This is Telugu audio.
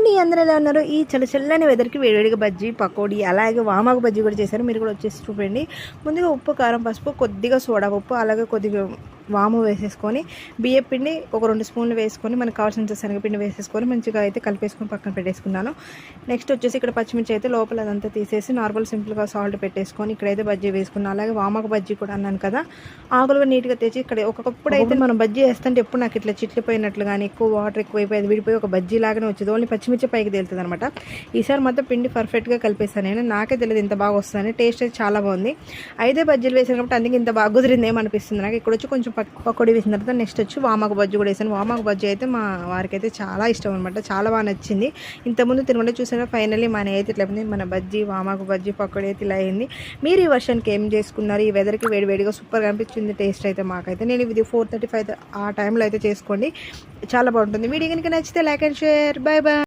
అండి, అందరూ ఎలా ఉన్నారు? ఈ చల్లని వెదర్కి వేడివేడిగా బజ్జీ పకోడీ అలాగే వామాకు బజ్జీ కూడా చేశారు. మీరు కూడా వచ్చేసి చూడండి. ముందుగా ఉప్పు, కారం, పసుపు, కొద్దిగా సోడా ఉప్పు, అలాగే కొద్దిగా వాము వేసేసుకొని బియ్యం పిండి ఒక 2 స్పూన్లు వేసుకొని మనకు కావాల్సినంత శనగపిండి వేసేసుకొని మంచిగా అయితే కలిపేసుకొని పక్కన పెట్టేసుకున్నాను. నెక్స్ట్ వచ్చేసి ఇక్కడ పచ్చిమిర్చి అయితే లోపల అదంతా తీసేసి నార్మల్ సింపుల్గా సాల్ట్ పెట్టేసుకొని ఇక్కడైతే బజ్జీ వేసుకున్నాను. అలాగే వామాకు బజ్జీ కూడా అన్నాను కదా, ఆకులుగా నీట్గా తెచ్చి ఇక్కడ ఒకప్పుడు అయితే మనం బజ్జీ వేస్తుంటే ఎప్పుడు నాకు ఇట్లా చిట్లిపోయినట్లు కానీ ఎక్కువ వాటర్ ఎక్కువైపోయి విడిపోయి ఒక బజ్జీ లాగానే వచ్చేది. ఓన్లీ పచ్చిమిర్చి పైకి తేలుతుంది అనమాట. ఈసారి మొత్తం పిండి పర్ఫెక్ట్గా కలిపేసాను నేను. నాకే తెలియదు ఇంత బాగా వస్తుందని. టేస్ట్ అయితే చాలా బాగుంది. 5 బజ్జీలు వేసాను కాబట్టి అందుకే ఇంత బాగా కుదిరింది ఏమనిపిస్తుంది నాకు. ఇక్కడ వచ్చి కొంచెం పకోడీ వేసిన తర్వాత నెక్స్ట్ వచ్చి వామాకు బజ్జీ కూడా వేసాను. వామాకు బజ్జీ అయితే మా వారికి అయితే చాలా ఇష్టం అనమాట. చాలా బాగా నచ్చింది. ఇంతకుముందు తినకుండా చూసాను. ఫైనల్లీ మన అయితే ఇట్లా మన బజ్జీ వామాకు బజ్జీ పకోడీ అయితే ఇలా అయింది. మీరు ఈ వర్షానికి ఏం చేసుకున్నారు? ఈ వెదర్కి వేడివేడిగా సూపర్గా అనిపించింది టేస్ట్ అయితే మాకైతే. నేను ఇది 4:35 ఆ టైంలో అయితే చేసుకోండి, చాలా బాగుంటుంది. వీడియో కనుక నచ్చితే like and share. Bye bye.